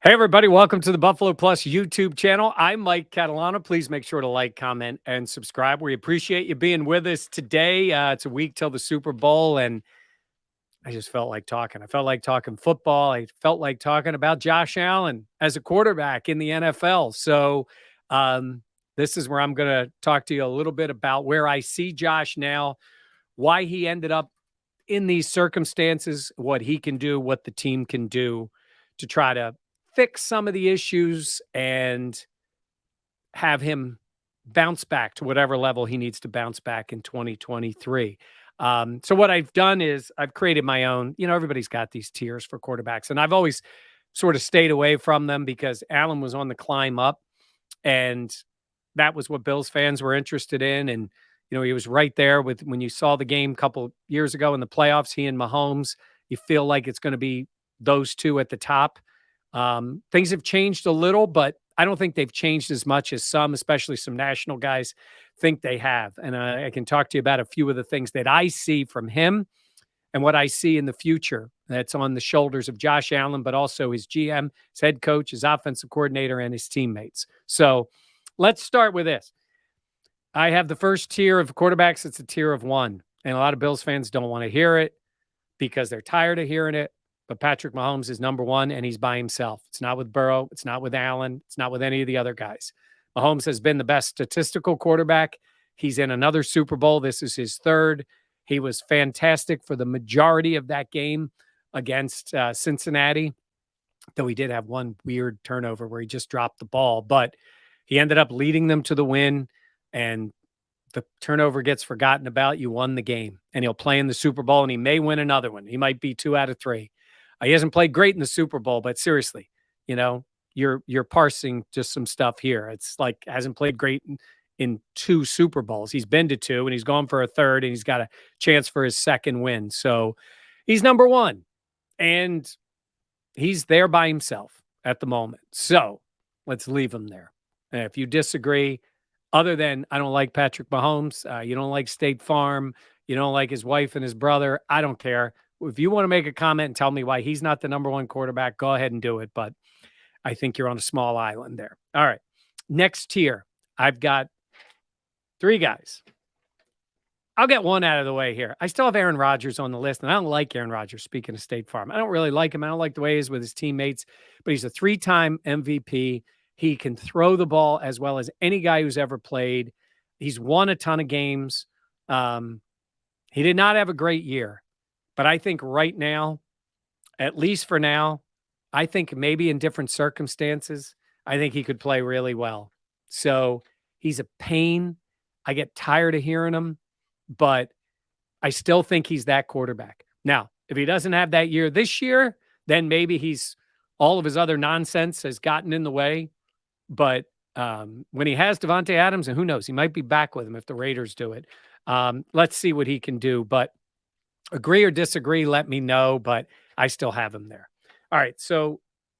Hey, everybody. Welcome to the Buffalo Plus YouTube channel. I'm Mike Catalana. Please make sure to like, comment, and subscribe. We appreciate you being with us today. It's a week till the Super Bowl, and I just felt like talking. I felt like talking football. I felt like talking about Josh Allen as a quarterback in the NFL. So, um, this is where I'm going to talk to you a little bit about where I see Josh now, why he ended up in these circumstances, what he can do, what the team can do to try to fix some of the issues and have him bounce back to whatever level he needs to bounce back in 2023. So what I've done is I've created my own, everybody's got these tiers for quarterbacks, and I've always sort of stayed away from them because Allen was on the climb up, and that was what Bills fans were interested in. And, he was right there with when you saw the game a couple years ago in the playoffs, he and Mahomes, you feel like it's going to be those two at the top. Things have changed a little, but I don't think they've changed as much as some, especially some national guys, think they have. And I can talk to you about a few of the things that I see from him and what I see in the future that's on the shoulders of Josh Allen, but also his GM, his head coach, his offensive coordinator, and his teammates. So let's start with this. I have the first tier of quarterbacks. It's a tier of one. And a lot of Bills fans don't want to hear it because they're tired of hearing it. But Patrick Mahomes is number one, and he's by himself. It's not with Burrow. It's not with Allen. It's not with any of the other guys. Mahomes has been the best statistical quarterback. He's in another Super Bowl. This is his third. He was fantastic for the majority of that game against Cincinnati, though he did have one weird turnover where he just dropped the ball. But he ended up leading them to the win, and the turnover gets forgotten about. You won the game, and he'll play in the Super Bowl, and he may win another one. He might be 2 out of 3. He hasn't played great in the Super Bowl, but seriously, you're parsing just some stuff here. It's like hasn't played great in 2 Super Bowls. He's been to 2, and he's gone for a third, and he's got a chance for his second win. So he's number one, and he's there by himself at the moment. So let's leave him there. And if you disagree, other than I don't like Patrick Mahomes, you don't like State Farm, you don't like his wife and his brother, I don't care. If you want to make a comment and tell me why he's not the number one quarterback, go ahead and do it. But I think you're on a small island there. All right. Next tier, I've got 3 guys. I'll get one out of the way here. I still have Aaron Rodgers on the list, and I don't like Aaron Rodgers, speaking of State Farm. I don't really like him. I don't like the way he is with his teammates, but he's a 3-time MVP. He can throw the ball as well as any guy who's ever played. He's won a ton of games. He did not have a great year. But I think right now, at least for now, I think maybe in different circumstances, I think he could play really well. So he's a pain. I get tired of hearing him, but I still think he's that quarterback. Now, if he doesn't have that year this year, then maybe all of his other nonsense has gotten in the way. But when he has Devontae Adams, and who knows, he might be back with him if the Raiders do it. Let's see what he can do. But agree or disagree, let me know, but I still have him there. All right, so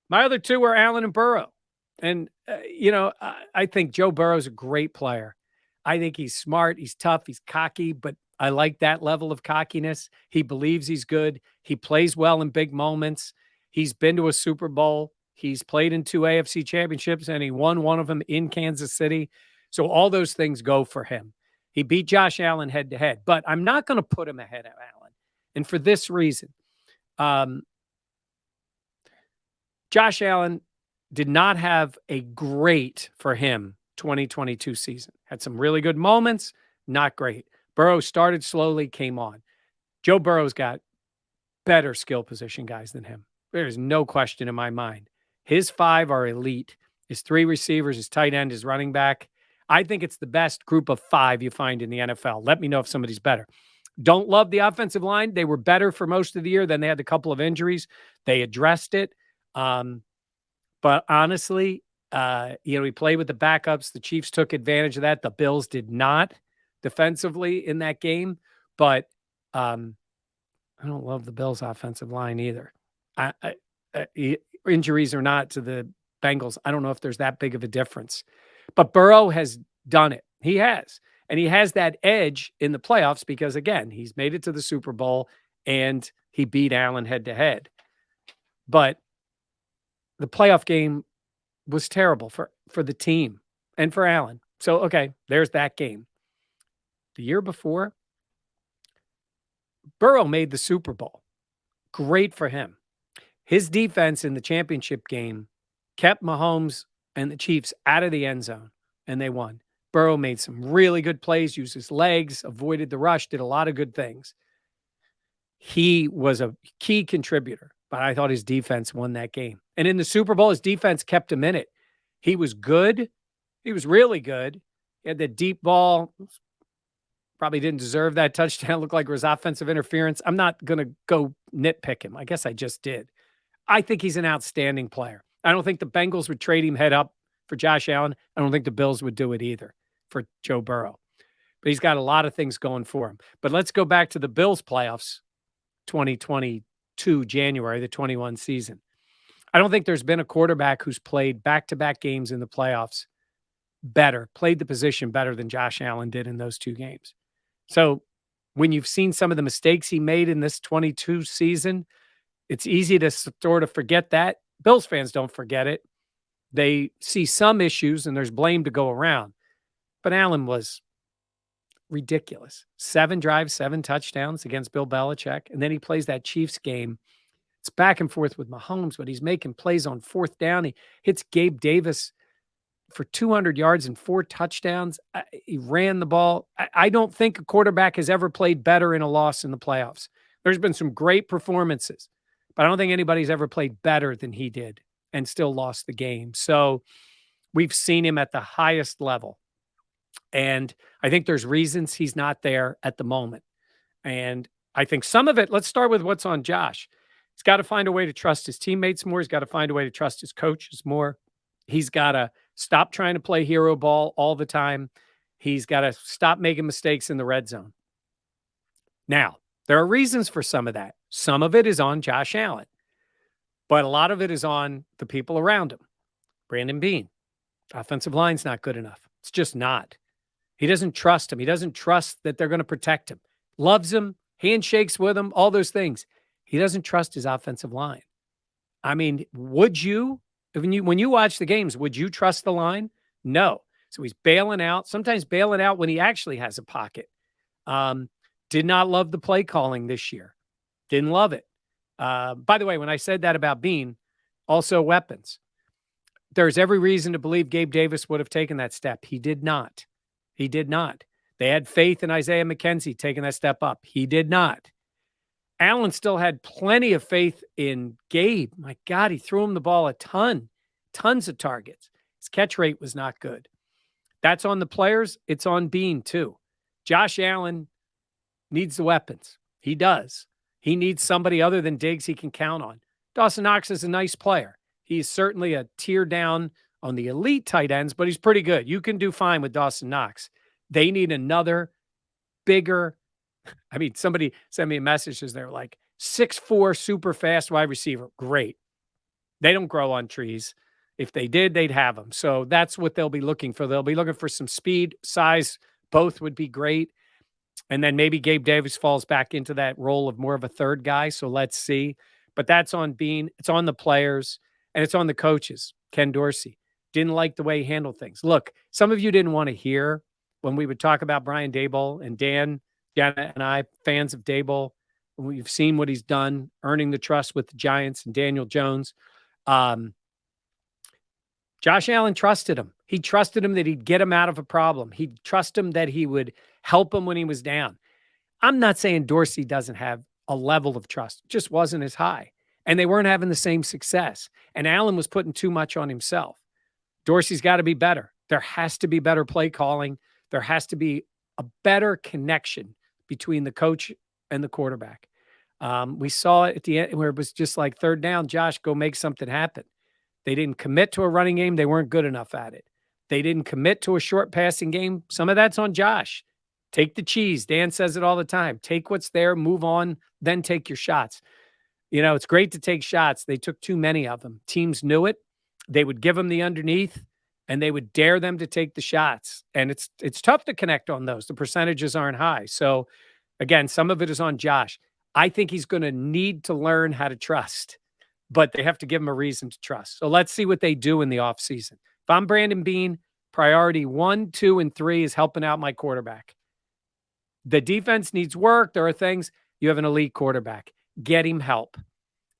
my other 2 are Allen and Burrow. And, I think Joe Burrow's a great player. I think he's smart, he's tough, he's cocky, but I like that level of cockiness. He believes he's good. He plays well in big moments. He's been to a Super Bowl. He's played in 2 AFC championships, and he won one of them in Kansas City. So all those things go for him. He beat Josh Allen head-to-head, but I'm not going to put him ahead of Allen. And for this reason, Josh Allen did not have a great, for him, 2022 season. Had some really good moments, not great. Burrow started slowly, came on. Joe Burrow's got better skill position guys than him. There's no question in my mind. His 5 are elite. His 3 receivers, his tight end, his running back. I think it's the best group of 5 you find in the NFL. Let me know if somebody's better. Don't love the offensive line. They were better for most of the year. Then they had a couple of injuries. They addressed it. But honestly, he played with the backups. The Chiefs took advantage of that. The Bills did not defensively in that game. But I don't love the Bills' offensive line either. Injuries or not to the Bengals, I don't know if there's that big of a difference. But Burrow has done it. He has. And he has that edge in the playoffs because, again, he's made it to the Super Bowl and he beat Allen head-to-head. But the playoff game was terrible for the team and for Allen. So, okay, there's that game. The year before, Burrow made the Super Bowl. Great for him. His defense in the championship game kept Mahomes and the Chiefs out of the end zone, and they won. Burrow made some really good plays, used his legs, avoided the rush, did a lot of good things. He was a key contributor, but I thought his defense won that game. And in the Super Bowl, his defense kept him in it. He was good. He was really good. He had the deep ball. Probably didn't deserve that touchdown. Looked like it was offensive interference. I'm not going to go nitpick him. I guess I just did. I think he's an outstanding player. I don't think the Bengals would trade him head up for Josh Allen. I don't think the Bills would do it either for Joe Burrow. But he's got a lot of things going for him. But let's go back to the Bills playoffs, 2022 January, the 21 season. I don't think there's been a quarterback who's played back-to-back games in the playoffs better, played the position better than Josh Allen did in those two games. So when you've seen some of the mistakes he made in this 22 season, it's easy to sort of forget that. Bills fans don't forget it. They see some issues and there's blame to go around. But Allen was ridiculous. 7 drives, 7 touchdowns against Bill Belichick. And then he plays that Chiefs game. It's back and forth with Mahomes, but he's making plays on 4th down. He hits Gabe Davis for 200 yards and 4 touchdowns. He ran the ball. I don't think a quarterback has ever played better in a loss in the playoffs. There's been some great performances, but I don't think anybody's ever played better than he did and still lost the game. So we've seen him at the highest level. And I think there's reasons he's not there at the moment. And I think some of it, let's start with what's on Josh. He's got to find a way to trust his teammates more. He's got to find a way to trust his coaches more. He's got to stop trying to play hero ball all the time. He's got to stop making mistakes in the red zone. Now, there are reasons for some of that. Some of it is on Josh Allen, but a lot of it is on the people around him. Brandon Beane, offensive line's not good enough. It's just not. He doesn't trust him. He doesn't trust that they're going to protect him. Loves him, handshakes with him, all those things. He doesn't trust his offensive line. I mean, would you, when you watch the games, would you trust the line? No. So he's bailing out, sometimes bailing out when he actually has a pocket. Did not love the play calling this year. Didn't love it. By the way, when I said that about Beane, also weapons. There's every reason to believe Gabe Davis would have taken that step. He did not. He did not. They had faith in Isaiah McKenzie taking that step up. He did not. Allen still had plenty of faith in Gabe. My God, he threw him the ball a ton, tons of targets. His catch rate was not good. That's on the players. It's on Beane too. Josh Allen needs the weapons. He does. He needs somebody other than Diggs he can count on. Dawson Knox is a nice player. He's certainly a tier down on the elite tight ends, but he's pretty good. You can do fine with Dawson Knox. They need another bigger, I mean, somebody sent me a message as they're like 6'4", super fast wide receiver. Great. They don't grow on trees. If they did, they'd have them. So that's what they'll be looking for. They'll be looking for some speed, size. Both would be great. And then maybe Gabe Davis falls back into that role of more of a third guy. So let's see. But that's on Beane. It's on the players. And it's on the coaches. Ken Dorsey didn't like the way he handled things. Look, some of you didn't want to hear when we would talk about Brian Daboll, and Dan, Janet, and I, fans of Daboll. We've seen what he's done, earning the trust with the Giants and Daniel Jones. Josh Allen trusted him. He trusted him that he'd get him out of a problem. He'd trust him that he would help him when he was down. I'm not saying Dorsey doesn't have a level of trust. It just wasn't as high. And they weren't having the same success. And Allen was putting too much on himself. Dorsey's got to be better. There has to be better play calling. There has to be a better connection between the coach and the quarterback. We saw it at the end where it was just like 3rd down, Josh, go make something happen. They didn't commit to a running game. They weren't good enough at it. They didn't commit to a short passing game. Some of that's on Josh. Take the cheese. Dan says it all the time. Take what's there, move on, then take your shots. You know, it's great to take shots. They took too many of them. Teams knew it. They would give them the underneath, and they would dare them to take the shots. And it's tough to connect on those. The percentages aren't high. So, again, some of it is on Josh. I think he's going to need to learn how to trust. but they have to give him a reason to trust. So let's see what they do in the offseason. If I'm Brandon Beane, priority 1, 2, and 3 is helping out my quarterback. The defense needs work. There are things. You have an elite quarterback. Get him help.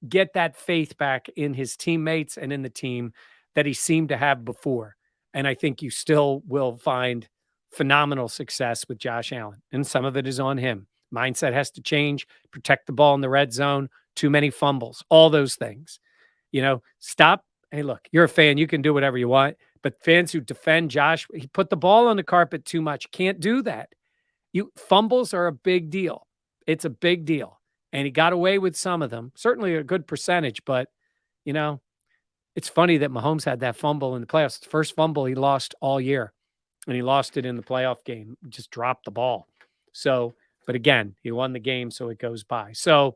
Get that faith back in his teammates and in the team that he seemed to have before. And I think you still will find phenomenal success with Josh Allen. And some of it is on him. Mindset has to change, protect the ball in the red zone, too many fumbles, all those things. Stop. Hey, look, you're a fan. You can do whatever you want. But fans who defend Josh, he put the ball on the carpet too much. Can't do that. Fumbles are a big deal. It's a big deal. And he got away with some of them, certainly a good percentage. But, it's funny that Mahomes had that fumble in the playoffs. The first fumble he lost all year, and he lost it in the playoff game. Just dropped the ball. So, but again, he won the game, so it goes by. So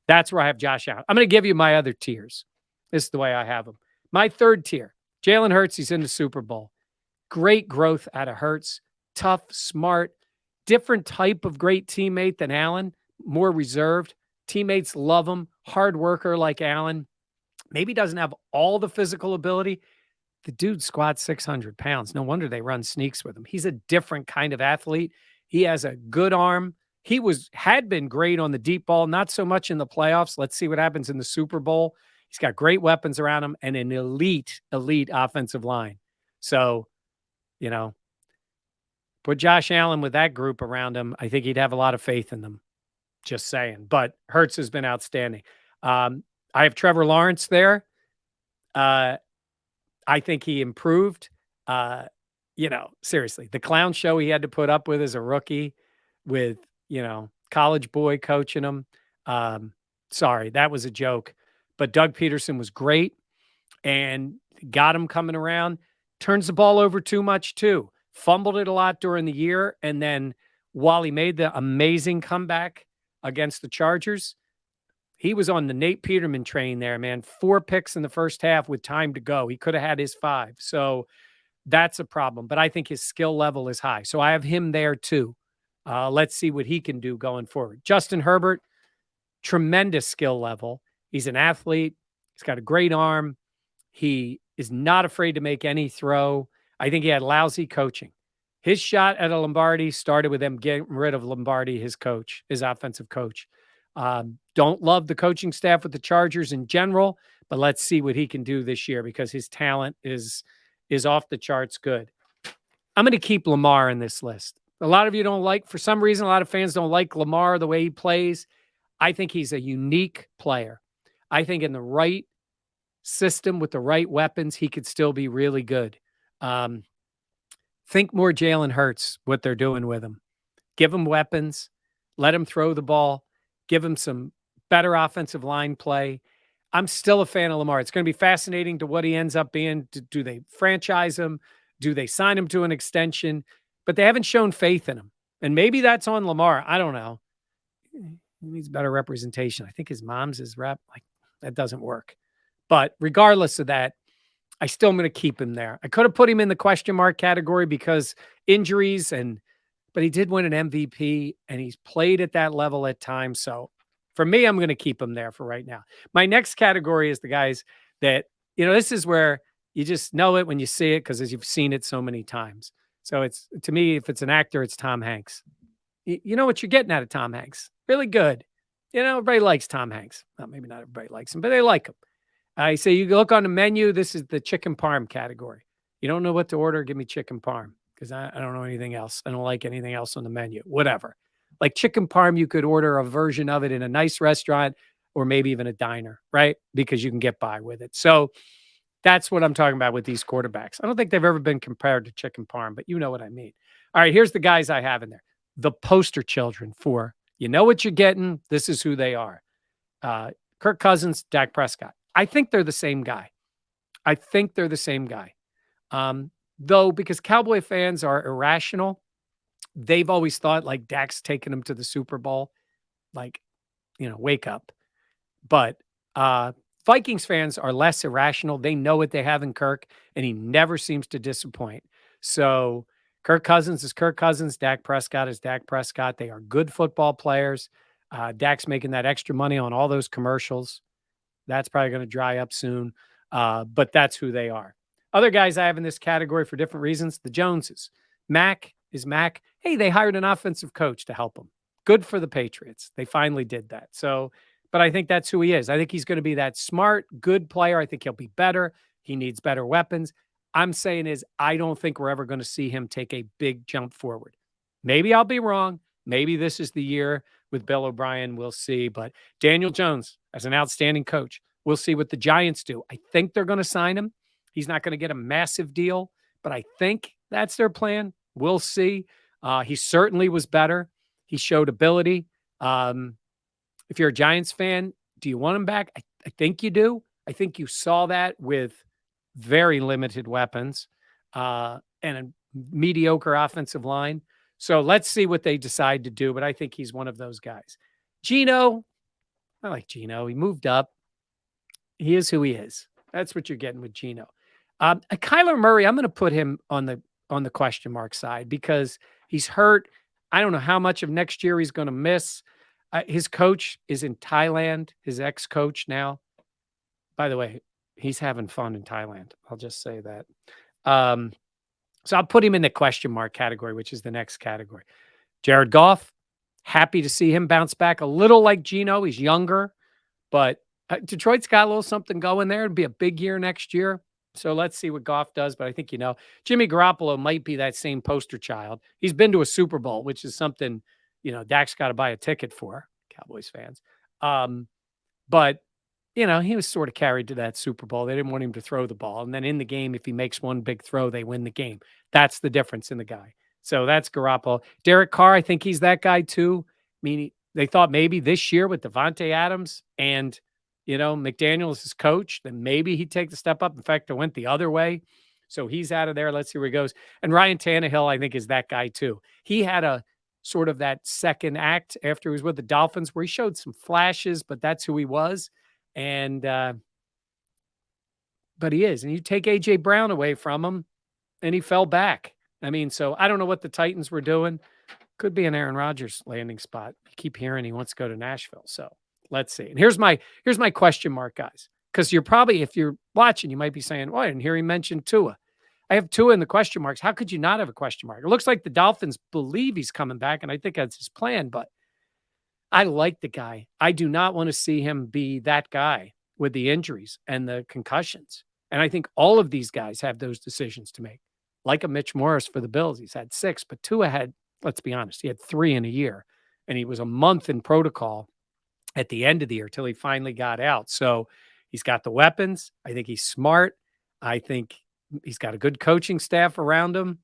that's where I have Josh Allen. I'm going to give you my other tiers. This is the way I have them. My third tier, Jalen Hurts, he's in the Super Bowl. Great growth out of Hurts. Tough, smart, different type of great teammate than Allen, more reserved. Teammates love him, hard worker like Allen. Maybe doesn't have all the physical ability. The dude squats 600 pounds. No wonder they run sneaks with him. He's a different kind of athlete. He has a good arm. He had been great on the deep ball, not so much in the playoffs. Let's see what happens in the Super Bowl. He's got great weapons around him and an elite offensive line. So, put Josh Allen with that group around him. I think he'd have a lot of faith in them. Just saying. But Hurts has been outstanding. I have Trevor Lawrence there. I think he improved. Seriously, the clown show he had to put up with as a rookie with, college boy coaching him. Sorry, that was a joke. But Doug Peterson was great and got him coming around. Turns the ball over too much, too. Fumbled it a lot during the year. And then while he made the amazing comeback against the Chargers, he was on the Nate Peterman train there, man. 4 picks in the first half with time to go. He could have had his 5. So that's a problem. But I think his skill level is high. So I have him there too. Let's see what he can do going forward. Justin Herbert, tremendous skill level. He's an athlete. He's got a great arm. He is not afraid to make any throw. I think he had lousy coaching. His shot at a Lombardi started with them getting rid of Lombardi, his coach, his offensive coach. Don't love the coaching staff with the Chargers in general, but let's see what he can do this year because his talent is off the charts good. I'm going to keep Lamar in this list. A lot of you don't like, for some reason, a lot of fans don't like Lamar, the way he plays. I think he's a unique player. I think in the right system with the right weapons, he could still be really good. Think more Jalen Hurts, what they're doing with him. Give him weapons. Let him throw the ball. Give him some better offensive line play. I'm still a fan of Lamar. It's going to be fascinating to what he ends up being. Do they franchise him? Do they sign him to an extension? But they haven't shown faith in him. And maybe that's on Lamar. I don't know. He needs better representation. I think his mom's his rep. Like, that doesn't work. But regardless of that, I still am going to keep him there. I could have put him in the question mark category because injuries, but he did win an MVP and he's played at that level at times. So for me, I'm going to keep him there for right now. My next category is the guys that, this is where you just know it when you see it because you've seen it so many times. So it's, to me, if it's an actor, it's Tom Hanks. You know what you're getting out of Tom Hanks. Really good. Everybody likes Tom Hanks. Well, maybe not everybody likes him, but they like him. I say you look on the menu, this is the chicken parm category. You don't know what to order, give me chicken parm because I don't know anything else. I don't like anything else on the menu, whatever. Like chicken parm, you could order a version of it in a nice restaurant or maybe even a diner, right? Because you can get by with it. So that's what I'm talking about with these quarterbacks. I don't think they've ever been compared to chicken parm, but you know what I mean. All right, here's the guys I have in there. The poster children for, you know what you're getting, this is who they are. Kirk Cousins, Dak Prescott. I think they're the same guy. Though, because Cowboy fans are irrational, they've always thought like Dak's taking them to the Super Bowl. Like, wake up. But Vikings fans are less irrational. They know what they have in Kirk, and he never seems to disappoint. So Kirk Cousins is Kirk Cousins. Dak Prescott is Dak Prescott. They are good football players. Dak's making that extra money on all those commercials. That's probably going to dry up soon. But that's who they are. Other guys I have in this category for different reasons, the Joneses. Mac is Mac. Hey, they hired an offensive coach to help them. Good for the Patriots. They finally did that. So, but I think that's who he is. I think he's going to be that smart, good player. I think he'll be better. He needs better weapons. I'm saying is I don't think we're ever going to see him take a big jump forward. Maybe I'll be wrong. Maybe this is the year with Bill O'Brien. We'll see. But Daniel Jones, as an outstanding coach, we'll see what the Giants do. I think they're going to sign him. He's not going to get a massive deal, but I think that's their plan. We'll see. He certainly was better. He showed ability. If you're a Giants fan, do you want him back? I think you do. I think you saw that with very limited weapons and a mediocre offensive line. So let's see what they decide to do. But I think he's one of those guys. Geno, I like Geno. He moved up. He is who he is. That's what you're getting with Geno. Kyler Murray, I'm going to put him on the question mark side because he's hurt. I don't know how much of next year he's going to miss. His coach is in Thailand, his ex-coach now. By the way, he's having fun in Thailand. I'll just say that. So I'll put him in the question mark category, which is the next category. Jared Goff, happy to see him bounce back a little like Geno. He's younger, but Detroit's got a little something going there. It'll be a big year next year. So let's see what Goff does. But I think, Jimmy Garoppolo might be that same poster child. He's been to a Super Bowl, which is something, Dak's got to buy a ticket for, Cowboys fans. But, he was sort of carried to that Super Bowl. They didn't want him to throw the ball. And then in the game, if he makes one big throw, they win the game. That's the difference in the guy. So that's Garoppolo. Derek Carr, I think he's that guy too. I mean, they thought maybe this year with Devontae Adams and McDaniels is coach, then maybe he'd take the step up. In fact, it went the other way. So he's out of there. Let's see where he goes. And Ryan Tannehill, I think, is that guy too. He had a sort of that second act after he was with the Dolphins where he showed some flashes, but that's who he was. And, but he is. And you take A.J. Brown away from him and he fell back. I mean, so I don't know what the Titans were doing. Could be an Aaron Rodgers landing spot. You keep hearing he wants to go to Nashville. So let's see. And here's my question mark, guys. Because you're probably, if you're watching, you might be saying, I didn't hear he mention Tua. I have Tua in the question marks. How could you not have a question mark? It looks like the Dolphins believe he's coming back, and I think that's his plan, but I like the guy. I do not want to see him be that guy with the injuries and the concussions. And I think all of these guys have those decisions to make. Like a Mitch Morris for the Bills. He's had 6, but Tua had, let's be honest, he had 3 in a year. And he was a month in protocol at the end of the year till he finally got out. So he's got the weapons. I think he's smart. I think he's got a good coaching staff around him.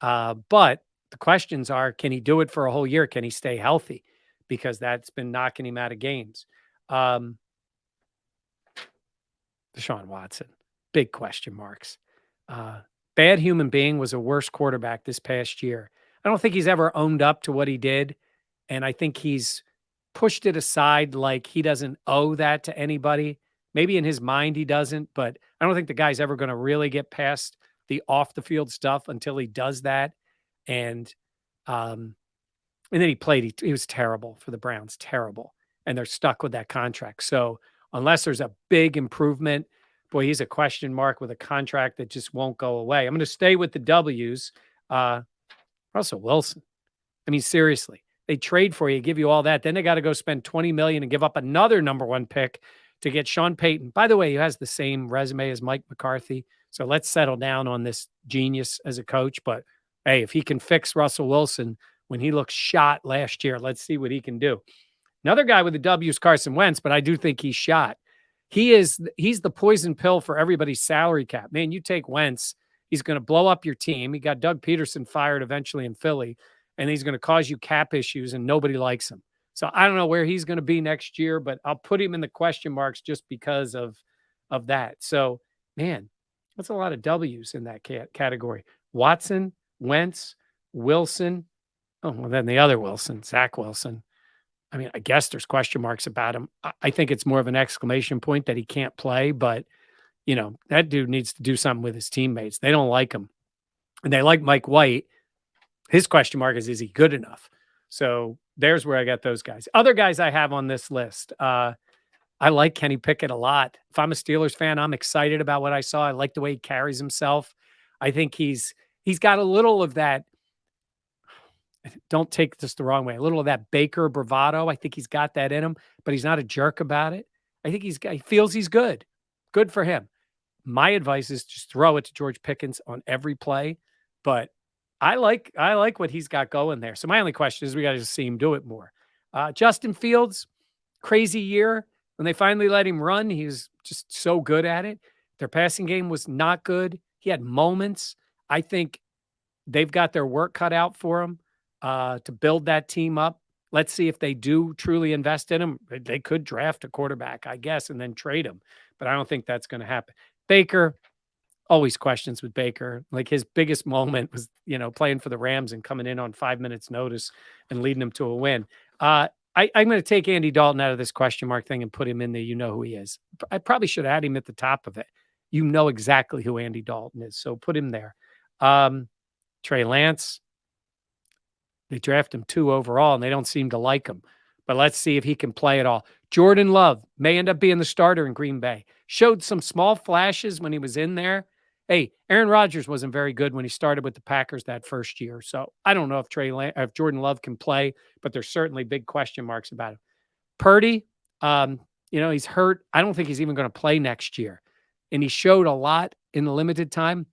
But the questions are, can he do it for a whole year? Can he stay healthy? Because that's been knocking him out of games. Deshaun Watson, big question marks. Bad human being, was a worse quarterback this past year. I don't think he's ever owned up to what he did. And I think he's pushed it aside like he doesn't owe that to anybody. Maybe in his mind he doesn't, but I don't think the guy's ever going to really get past the off the field stuff until he does that. And then he played. He was terrible for the Browns, terrible. And they're stuck with that contract. So unless there's a big improvement, boy, he's a question mark with a contract that just won't go away. I'm going to stay with the W's. Russell Wilson. I mean, seriously, they trade for you, give you all that. Then they got to go spend $20 million and give up another number 1 pick to get Sean Payton. By the way, he has the same resume as Mike McCarthy. So let's settle down on this genius as a coach. But hey, if he can fix Russell Wilson when he looks shot last year, let's see what he can do. Another guy with the W is Carson Wentz, but I do think he's shot. He's the poison pill for everybody's salary cap. Man, you take Wentz, he's going to blow up your team. He got Doug Peterson fired eventually in Philly, and he's going to cause you cap issues, and nobody likes him. So I don't know where he's going to be next year, but I'll put him in the question marks just because of that. So, man, that's a lot of W's in that category. Watson, Wentz, Wilson. Oh, well, then the other Wilson, Zach Wilson. I mean, I guess there's question marks about him. I think it's more of an exclamation point that he can't play, but, that dude needs to do something with his teammates. They don't like him. And they like Mike White. His question mark is he good enough? So there's where I got those guys. Other guys I have on this list. I like Kenny Pickett a lot. If I'm a Steelers fan, I'm excited about what I saw. I like the way he carries himself. I think he's got a little of that. Don't take this the wrong way. A little of that Baker bravado. I think he's got that in him, but he's not a jerk about it. I think he feels he's good. Good for him. My advice is just throw it to George Pickens on every play, but I like what he's got going there. So my only question is we got to just see him do it more. Justin Fields, crazy year. When they finally let him run, he was just so good at it. Their passing game was not good. He had moments. I think they've got their work cut out for him to build that team up. Let's see if they do truly invest in him. They could draft a quarterback, I guess, and then trade him, but I don't think that's going to happen. Baker, always questions with Baker. Like his biggest moment was, playing for the Rams and coming in on 5 minutes notice and leading them to a win. I'm going to take Andy Dalton out of this question mark thing and put him in there. You know who he is. I probably should have had him at the top of it. You know exactly who Andy Dalton is. So put him there. Trey Lance, they draft him 2 overall and they don't seem to like him. But let's see if he can play at all. Jordan Love may end up being the starter in Green Bay. Showed some small flashes when he was in there. Hey, Aaron Rodgers wasn't very good when he started with the Packers that first year. So I don't know if Jordan Love can play, but there's certainly big question marks about him. Purdy, he's hurt. I don't think he's even going to play next year. And he showed a lot in the limited time.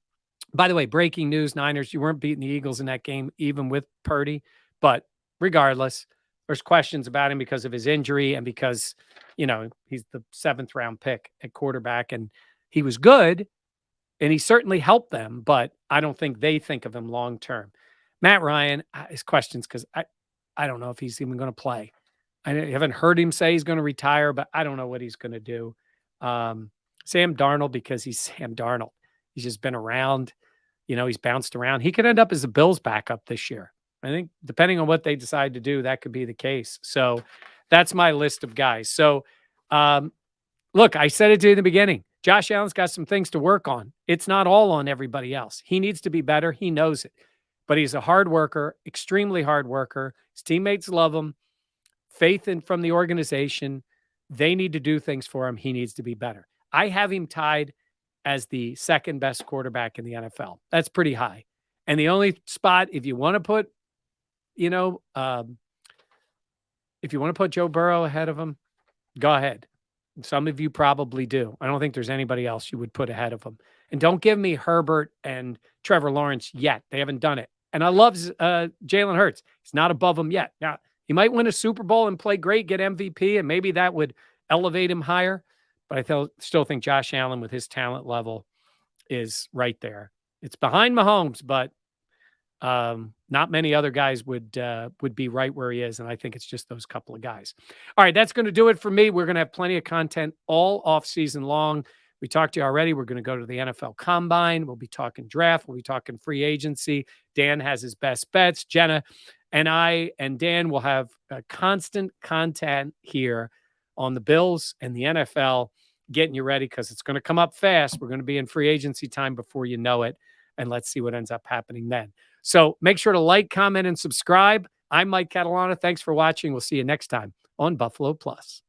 By the way, breaking news, Niners, you weren't beating the Eagles in that game, even with Purdy. But regardless, there's questions about him because of his injury and because, he's the 7th round pick at quarterback. And he was good, and he certainly helped them, but I don't think they think of him long term. Matt Ryan, his questions, because I don't know if he's even going to play. I haven't heard him say he's going to retire, but I don't know what he's going to do. Sam Darnold, because he's Sam Darnold. He's just been around. He's bounced around. He could end up as the Bills backup this year. I think depending on what they decide to do, that could be the case. So that's my list of guys. So look, I said it to you in the beginning. Josh Allen's got some things to work on. It's not all on everybody else. He needs to be better. He knows it. But he's a hard worker, extremely hard worker. His teammates love him. Faith from the organization. They need to do things for him. He needs to be better. I have him tied as the second best quarterback in the NFL. That's pretty high. And the only spot, if you want to put, Joe Burrow ahead of him, go ahead. Some of you probably do. I don't think there's anybody else you would put ahead of him. And don't give me Herbert and Trevor Lawrence yet. They haven't done it. And I love Jalen Hurts. He's not above him yet. Now, he might win a Super Bowl and play great, get MVP, and maybe that would elevate him higher. But I still think Josh Allen, with his talent level, is right there. It's behind Mahomes, but not many other guys would be right where he is. And I think it's just those couple of guys. All right, that's going to do it for me. We're going to have plenty of content all off season long. We talked to you already. We're going to go to the NFL Combine. We'll be talking draft. We'll be talking free agency. Dan has his best bets. Jenna and I and Dan will have constant content here on the Bills and the NFL, getting you ready because it's going to come up fast. We're going to be in free agency time before you know it. And let's see what ends up happening then. So make sure to like, comment, and subscribe. I'm Mike Catalana. Thanks for watching. We'll see you next time on Buffalo Plus.